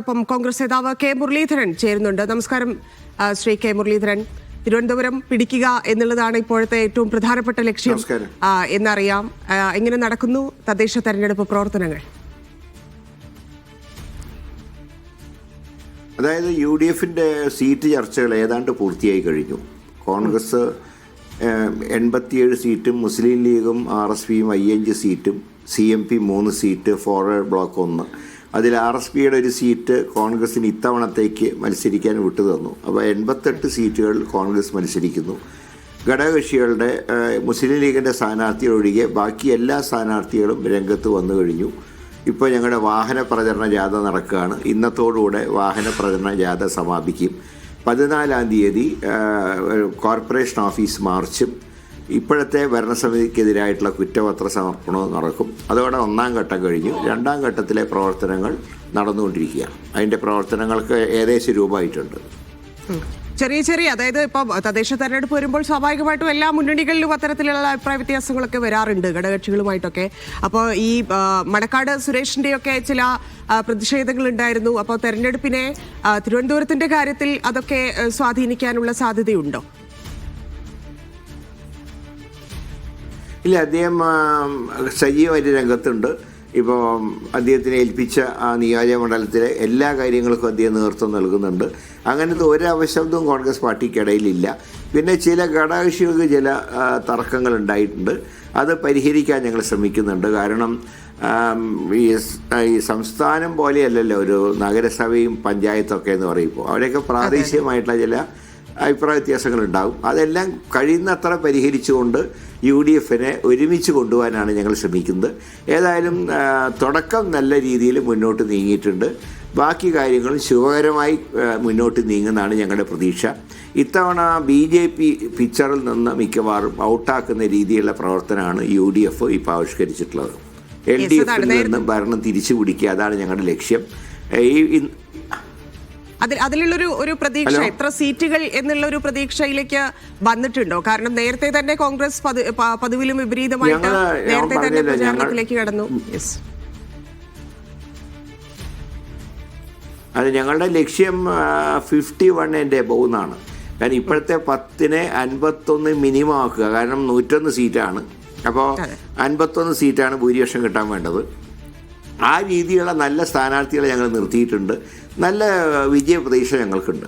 ഒപ്പം കോൺഗ്രസ് നേതാവ് കെ മുരളീധരൻ ചേരുന്നുണ്ട്. നമസ്കാരം ശ്രീ കെ മുരളീധരൻ. തിരുവനന്തപുരം പിടിക്കുക എന്നുള്ളതാണ് ഇപ്പോഴത്തെ ഏറ്റവും പ്രധാനപ്പെട്ട ലക്ഷ്യം എന്നറിയാം. എങ്ങനെ നടക്കുന്നു തദ്ദേശ തെരഞ്ഞെടുപ്പ് പ്രവർത്തനങ്ങൾ? അതായത് UDFന്റെ സീറ്റ് ചർച്ചകൾ ഏതാണ്ട് പൂർത്തിയായി കഴിഞ്ഞു. കോൺഗ്രസ് 87 സീറ്റും, മുസ്ലിം ലീഗും RSPയും 5 സീറ്റും, CMP 3 സീറ്റ്, ഫോർവേഡ് ബ്ലോക്ക് 1. അതിൽ RSPയുടെ ഒരു സീറ്റ് കോൺഗ്രസിന് ഇത്തവണത്തേക്ക് മത്സരിക്കാൻ വിട്ടു തന്നു. അപ്പോൾ 88 സീറ്റുകൾ കോൺഗ്രസ് മത്സരിക്കുന്നു. ഘടകകക്ഷികളുടെ മുസ്ലിം ലീഗിൻ്റെ സ്ഥാനാർത്ഥികൾ ഒഴികെ ബാക്കി എല്ലാ സ്ഥാനാർത്ഥികളും രംഗത്ത് വന്നു കഴിഞ്ഞു. ഇപ്പോൾ ഞങ്ങളുടെ വാഹന പ്രചരണ ജാഥ നടക്കുകയാണ്. ഇന്നത്തോടുകൂടെ വാഹന പ്രചരണ ജാഥ സമാപിക്കും. 14-ാം തീയതി കോർപ്പറേഷൻ ഓഫീസ് മാർച്ചും ഇപ്പോഴത്തെ ഭരണസമിതിക്കെതിരായിട്ടുള്ള കുറ്റപത്ര സമർപ്പണവും നടക്കും. അതോടെ 1-ാം ഘട്ടം കഴിഞ്ഞു. 2-ാം ഘട്ടത്തിലെ പ്രവർത്തനങ്ങൾ നടന്നുകൊണ്ടിരിക്കുകയാണ്. അതിൻ്റെ പ്രവർത്തനങ്ങൾക്ക് ഏകദേശം രൂപമായിട്ടുണ്ട്. ചെറിയ അതായത് ഇപ്പം തദ്ദേശ തെരഞ്ഞെടുപ്പ് വരുമ്പോൾ സ്വാഭാവികമായിട്ടും എല്ലാ മുന്നണികളിലും അത്തരത്തിലുള്ള അഭിപ്രായ വ്യത്യാസങ്ങളൊക്കെ വരാറുണ്ട് ഘടകകക്ഷികളുമായിട്ടൊക്കെ. അപ്പോൾ ഈ മണക്കാട് സുരേഷിന്റെയൊക്കെ ചില പ്രതിഷേധങ്ങൾ ഉണ്ടായിരുന്നു. അപ്പോൾ തെരഞ്ഞെടുപ്പിനെ തിരുവനന്തപുരത്തിന്റെ കാര്യത്തിൽ അതൊക്കെ സ്വാധീനിക്കാനുള്ള സാധ്യതയുണ്ടോ? ഇല്ല, അദ്ദേഹം സജീവമായിട്ട് രംഗത്തുണ്ട്. ഇപ്പോൾ അദ്ദേഹത്തിനെ ഏൽപ്പിച്ച ആ നിയോജക മണ്ഡലത്തിലെ എല്ലാ കാര്യങ്ങൾക്കും അദ്ദേഹം നേതൃത്വം നൽകുന്നുണ്ട്. അങ്ങനത്തെ ഒരവശബ്ദവും കോൺഗ്രസ് പാർട്ടിക്കിടയിലില്ല. പിന്നെ ചില ഘടകകക്ഷികൾക്ക് ചില തർക്കങ്ങൾ ഉണ്ടായിട്ടുണ്ട്. അത് പരിഹരിക്കാൻ ഞങ്ങൾ ശ്രമിക്കുന്നുണ്ട്. കാരണം ഈ സംസ്ഥാനം പോലെയല്ലല്ലോ ഒരു നഗരസഭയും പഞ്ചായത്തൊക്കെ എന്ന് പറയുമ്പോൾ അവിടെയൊക്കെ പ്രാദേശികമായിട്ടുള്ള ചില അഭിപ്രായ വ്യത്യാസങ്ങളുണ്ടാകും. അതെല്ലാം കഴിയുന്നത്ര പരിഹരിച്ചുകൊണ്ട് UDFനെ ഒരുമിച്ച് കൊണ്ടുപോകാനാണ് ഞങ്ങൾ ശ്രമിക്കുന്നത്. ഏതായാലും തുടക്കം നല്ല രീതിയിൽ മുന്നോട്ട് നീങ്ങിയിട്ടുണ്ട്. ബാക്കി കാര്യങ്ങളും ശുഭകരമായി മുന്നോട്ട് നീങ്ങുന്നതാണ് ഞങ്ങളുടെ പ്രതീക്ഷ. ഇത്തവണ BJP പിക്ചറിൽ നിന്ന് മിക്കവാറും ഔട്ടാക്കുന്ന രീതിയിലുള്ള പ്രവർത്തനമാണ് UDF ഇപ്പോൾ ആവിഷ്കരിച്ചിട്ടുള്ളത്. LDFിൽ നിന്ന് ഭരണം തിരിച്ചു പിടിക്കുക, അതാണ് ഞങ്ങളുടെ ലക്ഷ്യം. അതിലുള്ളൊരു പ്രതീക്ഷ, എത്ര സീറ്റുകൾ എന്നുള്ള ഒരു പ്രതീക്ഷയിലേക്ക് വന്നിട്ടുണ്ടോ? കാരണം നേരത്തെ തന്നെ കോൺഗ്രസ് പതിവിലും വിപരീതമായിട്ട് നേരത്തെ തന്നെ പ്രചാരണത്തിലേക്ക് കടന്നു. അത് ഞങ്ങളുടെ ലക്ഷ്യം 51 and above എന്നാണ്. കാരണം ഇപ്പോഴത്തെ 10നെ 51 മിനിമം ആക്കുക. കാരണം 101 സീറ്റാണ്. അപ്പോൾ 51 സീറ്റാണ് ഭൂരിപക്ഷം കിട്ടാൻ വേണ്ടത്. ആ രീതിയിലുള്ള നല്ല സ്ഥാനാർത്ഥികളെ ഞങ്ങൾ നിർത്തിയിട്ടുണ്ട്. നല്ല വിജയ പ്രതീക്ഷ ഞങ്ങൾക്കുണ്ട്.